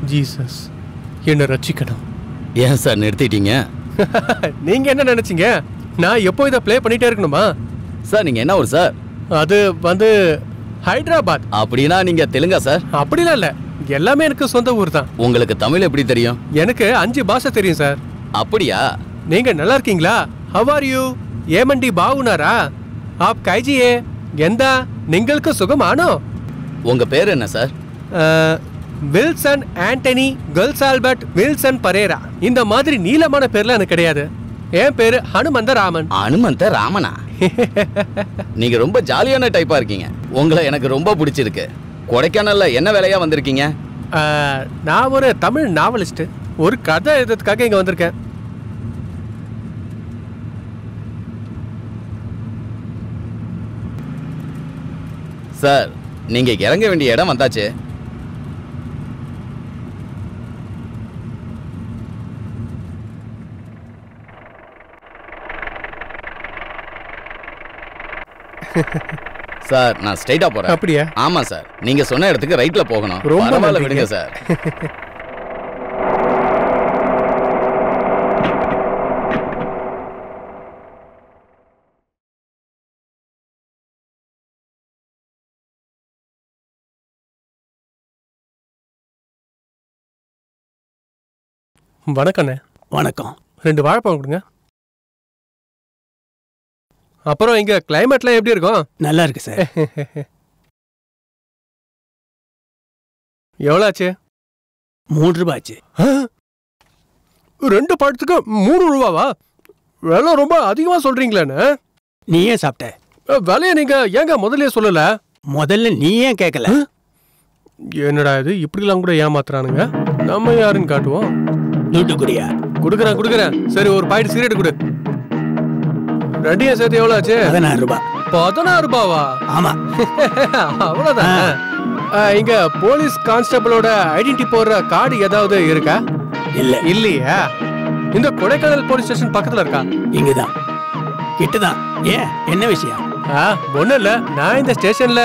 Jesus என்ன ரட்சிக்கணும். ஏன் sir நிறுத்திட்டீங்க? நீங்க என்ன நினைச்சீங்க? நான் எப்போ இதை ப்ளே பண்ணிட்டே இருக்கணுமா? சார் நீங்க என்ன ஊர் சார்? அது வந்து ஹைதராபாத். அப்படின்னா நீங்க தெலுங்கா சார்? அப்படிலாம் இல்ல, எல்லாமே எனக்கு சொந்த ஊர் தான். உங்களுக்கு தமிழ் எப்படி தெரியும்? எனக்கு 5 பாஷை தெரியும் சார். அப்படியா? நீங்க நல்லா இருக்கீங்களா? How are you? ஏமண்டி பாவுனாரா? ஆப் கைஜியே எந்தா നിങ്ങൾക്ക് സുഖമാണോ? உங்க பேர் என்ன சார்? வில்சன் ஆண்டனி கல்சால்பர்ட் வில்சன் பரேரா. இந்த மாதிரி நீளமான பேர்லாம் எனக்கு கிடையாது. என் பேரு ஹனுமந்த ராமன். ஹனுமந்த ராமனா? நீங்க ரொம்ப ஜாலியான டைப்பா இருக்கீங்க. உங்களை எனக்கு ரொம்ப பிடிச்சிருக்கு. கொடைக்கானல்ல என்ன வேலையா வந்திருக்கீங்க? நான் ஒரு தமிழ் நாவலிஸ்ட். ஒரு கதை எழுதுறதுக்காக இங்க வந்திருக்கேன். சார் நீங்க இறங்க வேண்டிய இடம் வந்தாச்சு. சார் நான் ஸ்ட்ரைட்டா போறேன். அப்படியா? ஆமா சார், நீங்க சொன்ன இடத்துக்கு ரைட்ல போகணும். ரொம்ப விடுங்க சார். வணக்கண்ணே. வணக்கம். 2 வாழைப்பழம் கொடுங்க. அப்புறம் இங்க கிளைமேட்லாம் எப்படி இருக்கும்? நல்லா இருக்கு சார். எவ்வளோ ஆச்சு? 3 ரூபாய் ஆச்சு. 2 பழத்துக்கு 3 ரூபாவா? விலை ரொம்ப அதிகமா சொல்றீங்களேண்ணே. நீ ஏன் சாப்பிட்ட? விலையை நீங்க ஏங்க முதல்ல சொல்லல? முதல்ல நீ ஏன் கேட்கல? என்னடா இது இப்படிலாம் கூட ஏமாத்துறானுங்க. நம்ம யாருன்னு காட்டுவோம். துட்டு குடியா? குடுக்குறேன். சரி ஒரு பாக்கெட் சிகரெட் கொடு. 2 சேர்த்து எவ்வளோ ஆச்சு? 16 ரூபாய். 16 ரூபாவா? ஆமா. அவ்வளவுதான். இங்க போலீஸ் கான்ஸ்டபிளோட ஐடென்டி போடுற கார்டு ஏதாவது இருக்கா? இல்லையா? இந்த கொடைக்கானல் போலீஸ் ஸ்டேஷன் பக்கத்துல இருக்கா? இங்கதான் கிட்டதான். ஏன் என்ன விஷயம்? ஒண்ணும் இல்ல, நான் இந்த ஸ்டேஷன்ல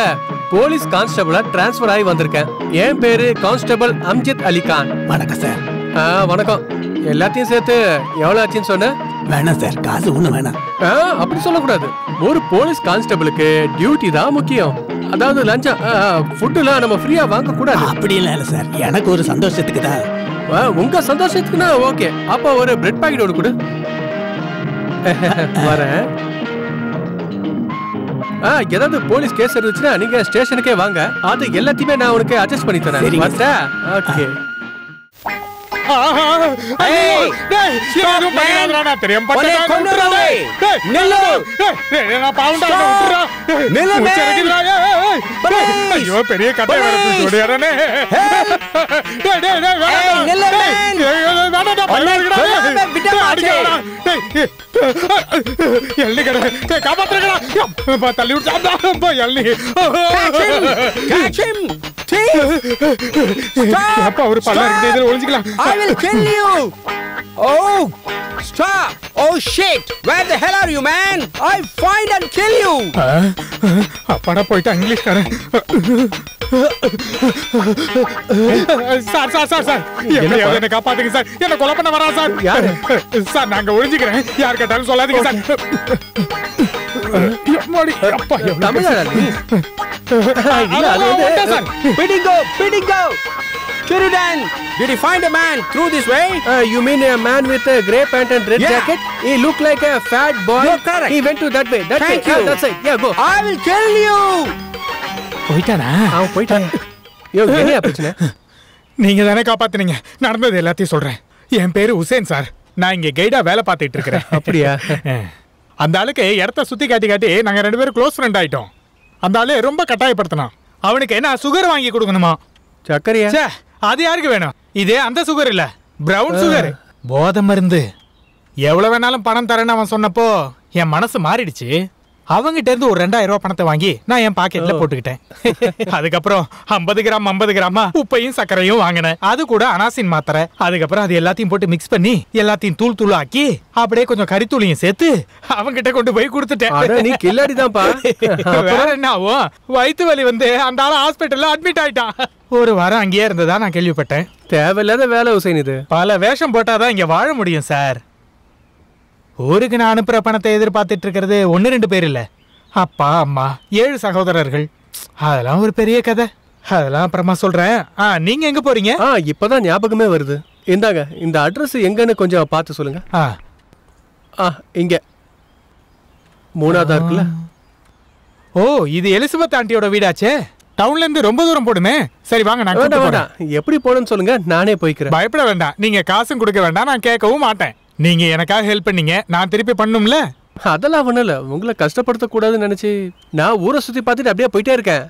போலீஸ் கான்ஸ்டபிளா டிரான்ஸ்பர் ஆகி வந்திருக்கேன். என் பேரு கான்ஸ்டபிள் அம்ஜத் அலி கான். வணக்கம் சார். வணக்கம். எல்லாத்தையும் சேர்த்து எவ்வளவு ஆச்சுன்னு சொன்ன? வேணாம் சார், காசு ஒண்ணு வேணாம். அப்படி சொல்லக்கூடாது. ஒரு போலீஸ் கான்ஸ்டபிளுக்கு டியூட்டி தான் முக்கியம். அதாவது லஞ்சம் ஃபுட்டுலாம் நம்ம ஃப்ரீயா வாங்க கூடாது. அப்படிலாம் இல்ல சார், எனக்கு ஒரு சந்தோஷத்துக்கு தான். உங்க சந்தோஷத்துக்குன்னா ஓகே. அப்ப ஒரு பிரெட் பாக்கெட் ஒன்று கொடு. வரேன். ஏதாவது போலீஸ் கேஸ் இருந்துச்சுன்னா நீங்க ஸ்டேஷனுக்கே வாங்க. அது எல்லாத்தையுமே நான் உனக்கு அட்ஜஸ்ட் பண்ணி தரேன். ஓகே. பெரிய கதை தள்ளி ஒரு பல்ல ஒழிஞ்சுக்கலாம். I will kill you! Oh! Stop! Oh shit! Where the hell are you, man? I'll find and kill you! அப்பாடா போயிட்டா இங்கிலீஷ்காரன். சார் என்ன காப்பாத்துங்க சார். என்ன கொலை பண்ண வரா சார். யாரு சார்? நாங்க ஒழிஞ்சுக்கிறேன், யார் கேட்டாலும் சொல்லாதீங்க sir. Pidigo! Kirudan! Did you find a man through this way? You mean a man with a grey pant and red jacket? He looked like a fat boy. You're correct. He went to that way. Thank you. That's it. Yeah, go. I will kill you! போயிட்டானா? போயிட்டான். என்ன பிரச்சனை? நீங்க தானே காப்பாத்துனீங்க. நடந்தது எல்லாத்தையும் சொல்றேன். என் பேரு உசேன் சார். நான் இங்க கைடா வேலை பார்த்துட்டு இருக்கிறேன். அப்படியா? அந்த ஆளுக்கு இடத்த சுத்தி காட்டி நாங்க 2 பேரும் க்ளோஸ் ஃப்ரெண்ட் ஆயிட்டோம். அந்த ஆளு ரொம்ப கட்டாயப்படுத்தினான். அவனுக்கு என்ன சுகர் வாங்கி கொடுக்கணுமா? சக்கரையா? அது யாருக்கு வேணும்? இதே அந்த சுகர் இல்ல, பிரவுன் சுகர், போதை மருந்து. எவ்வளவு வேணாலும் பணம் தரேன்னு அவன் சொன்னப்போ என் மனசு மாறிடுச்சு. அவங்கிட்ட இருந்து ஒரு 2000 ரூபாய் பணத்தை வாங்கி நான் என் பாக்கெட்ல போட்டுக்கிட்டேன். அதுக்கப்புறம் 50 கிராம் 50 கிராமா உப்பையும் சர்க்கரையும் வாங்கினேன். அது கூட அனாசின் மாத்திரை. அதுக்கப்புறம் அது எல்லாத்தையும் போட்டு மிக்ஸ் பண்ணி எல்லாத்தையும் தூள் தூள் ஆக்கி அப்படியே கொஞ்சம் கறித்தூளையும் சேர்த்து அவங்கிட்ட கொண்டு போய் கொடுத்துட்டேன். நீ கில்லாடிதான்ப்பா. வேற என்ன ஆகும், வயிற்று வலி வந்து அந்த ஆள் ஹாஸ்பிட்டல்ல அட்மிட் ஆயிட்டான். ஒரு வாரம் அங்கேயே இருந்ததா நான் கேள்விப்பட்டேன். தேவையில்லாத வேலை ஹுசைன் இது. பல வேஷம் போட்டாதான் இங்க வாழ முடியும் சார். ஊருக்கு நான் அனுப்புற பணத்தை எதிர்பார்த்துட்டு இருக்கிறது 1-2 பேர் இல்ல, அப்பா அம்மா 7 சகோதரர்கள். அதெல்லாம் ஒரு பெரிய கதை, அதெல்லாம் அப்புறமா சொல்றேன். நீங்க எங்க போறீங்க? இப்பதான் ஞாபகமே வருது. இந்தாங்க, இந்த அட்ரஸ் எங்கன்னு கொஞ்சம் பார்த்து சொல்லுங்க. இங்க 3ஆவதா இருக்குல்ல. ஓ, இது எலிசபெத் ஆண்டியோட வீடாச்சே. டவுன்ல இருந்து ரொம்ப தூரம் போடுமே. சரி வாங்க, நான் வேண்டாம். எப்படி போகணும்னு சொல்லுங்க, நானே போய்க்கிறேன். பயப்பட வேண்டாம், நீங்க காசும் கொடுக்க வேண்டாம், நான் கேட்கவும் மாட்டேன். நீங்க எனக்காக ஹெல்ப் பண்ணீங்க, நான் திருப்பி பண்ணும்ல. அதெல்லாம் ஒண்ணும் இல்ல, உங்களை கஷ்டப்படுத்த கூடாதுன்னு நினைச்சு நான் ஊரை சுத்தி பார்த்துட்டு அப்படியே போயிட்டே இருக்கேன்.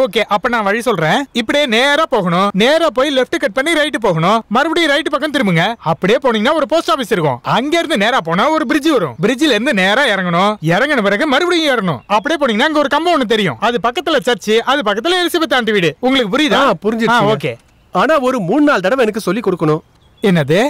ஓகே, அப்ப நான் வழி சொல்றேன். இப்படியே நேரா போகணும், நேரா போய் லெஃப்ட் கட் பண்ணி ரைட் போகணும், மறுபடியும் ரைட் பக்கம் திரும்புங்க. அப்படியே போனீங்கன்னா ஒரு போஸ்ட் ஆபீஸ் இருக்கும். அங்க இருந்து நேரா போனா ஒரு பிரிட்ஜ் வரும். பிரிட்ஜ்ல இருந்து நேரா இறங்கணும், இறங்கின பிறகு மறுபடியும் ஏறணும். அப்படியே போனீங்கன்னா அங்க ஒரு கம்பம் ஒண்ணு தெரியும். அது பக்கத்துல சர்ச், அது பக்கத்துல எலிசபெத் ஆண்டி வீடு. உங்களுக்கு புரியுதா? புரிஞ்சிருச்சு. ஓகே. ஆனா ஒரு 3-4 தடவை எனக்கு சொல்லி கொடுக்கணும். என்னது?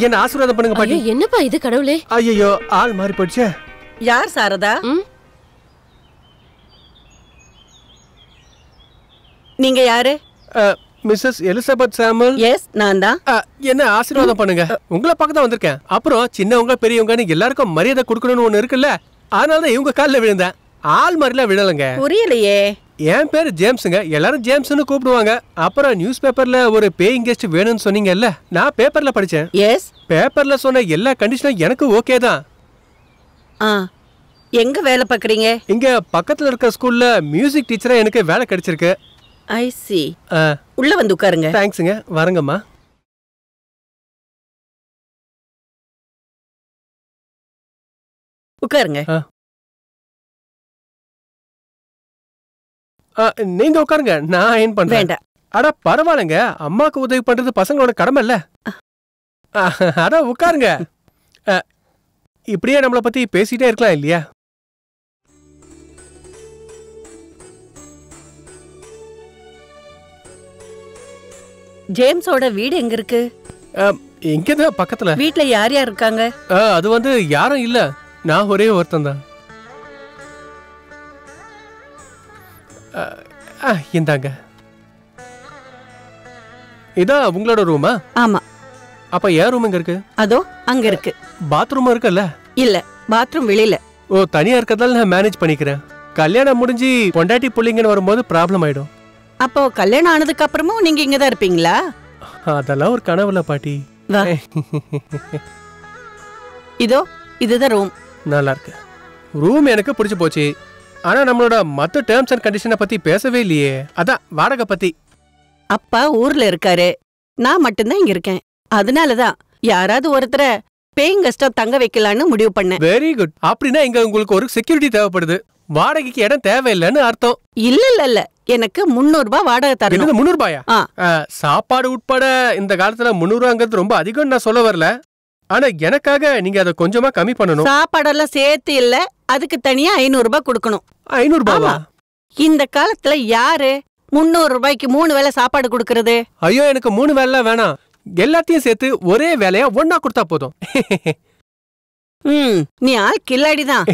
என்ன ஆசீர்வாதம் பண்ணுங்க பாட்டி. என்னப்பா இது கடவுளே? ஐயோ, ஆள் மாறி போயிடுச்சே. யார் சாரதா? நீங்க யாரு? Mrs Elizabeth Samuel. எஸ், நான் தான். என்ன ஆசீர்வாதம் பண்ணுங்க. உங்களை பார்க்க தான் வந்திருக்கேன். அப்புறம் சின்னவங்க பெரியவங்கன்னு எல்லாருக்கும் மரியாதை கொடுக்கணும்னு ஒண்ணு இருக்குல்ல, அதனாலதான் இவங்க காலில் விழுந்தேன். ஆள் மாதிரிலாம் விழலங்க. புரியலையே. என் பேரு ஜேம்ஸுங்க, எல்லாரும் ஜேம்ஸ்னு கூப்பிடுவாங்க. அப்புறம் நியூஸ் பேப்பர்ல ஒரு பேயிங் கெஸ்ட் வேணும்னு சொன்னீங்கல்ல, நான் பேப்பர்ல படிச்சேன். எஸ், பேப்பர்ல சொன்ன எல்லா கண்டிஷனும் எனக்கு ஓகே தான். எங்க வேலை பார்க்கறீங்க? இங்க பக்கத்துல இருக்க ஸ்கூல்ல மியூசிக் டீச்சரா எனக்கு வேலை கிடைச்சிருக்கு. ஐ சி. உள்ள வந்து உட்காருங்க. தேங்க்ஸுங்க, வரங்கம்மா. உட்காருங்க. நீங்க உட்காருங்க, நான் அயன் பண்றேன். வேண்டாம். அட பரவாயில்லைங்க, அம்மாக்கு உதவி பண்றது பசங்களோட கடமை இல்ல. அட உட்காருங்க. இப்படியே நம்மளை பத்தி பேசிட்டே இருக்கலாம் இல்லையா? ஜேம்ஸோட வீடு எங்க இருக்கு? இங்கதான் பக்கத்துல. வீட்ல யார் யார் இருக்காங்க? அது வந்து யாரும் இல்ல, நான் ஒரே ஒருத்தன் தான். இந்தாங்க, இதான் உங்களோட ரூமா? ஆமா. அப்ப ஏன் ரூம் எங்க இருக்கு? அதோ அங்க இருக்கு. பாத்ரூம் இருக்குல்ல? இல்ல, பாத்ரூம் வெளியில. ஓ, தனியா இருக்கறதால நான் மேனேஜ் பண்ணிக்கிறேன். கல்யாணம் முடிஞ்சு பொண்டாட்டி புள்ளிங்கன்னு வரும்போது ப்ராப்ளம் ஆயிடும். அப்போ கல்யாணம் ஆனதுக்கு அப்புறமும் நீங்க இங்கதான் இருப்பீங்களா? அதெல்லாம் ஒரு கனவுல பாட்டி. இதோ இதுதான் ரூம். நல்லா இருக்கு. ரூம் எனக்கு பிடிச்சு போச்சு. ஆனா நம்மளோட மத்த டேர்ம்ஸ் அண்ட் கண்டிஷனை பத்தி பேசவே இல்லையே. அதான் வாடகை பத்தி. அப்பா ஊர்ல இருக்காரு, நான் மட்டும்தான் இங்க இருக்கேன். அதனாலதான் யாராவது ஒருத்தரை பேயிங் கெஸ்டா தங்க வைக்கலான்னு முடிவு பண்ணேன். Very good. அப்படின்னா இங்க உங்களுக்கு ஒரு செக்யூரிட்டி தேவைப்படுது. வாடகைக்கு இடம் தேவையில்லைன்னு அர்த்தம். இல்ல, எனக்கு 300 ரூபாய் வாடகை தரணும். 300 ரூபாயா? சாப்பாடு உட்பட இந்த காலத்துல 300 ரூபாங்கிறது ரொம்ப அதிகம் நான் சொல்ல வரல. ஆனா எனக்காக நீங்க அதை கொஞ்சமா கம்மி பண்ணணும். சாப்பாடெல்லாம் சேர்த்து இல்ல, அதுக்கு தனியா 500 ரூபாய் கொடுக்கணும். 500 ரூபாவா? இந்த காலத்துல யாரு 300 ரூபாய்க்கு 3 வேளை சாப்பாடு கொடுக்கறது? ஐயோ, எனக்கு 3 வேலை வேணாம். எல்லாத்தையும் சேர்த்து ஒரே வேலையா ஒன்னா கொடுத்தா போதும். நீ ஆள் கில்லாடிதான்.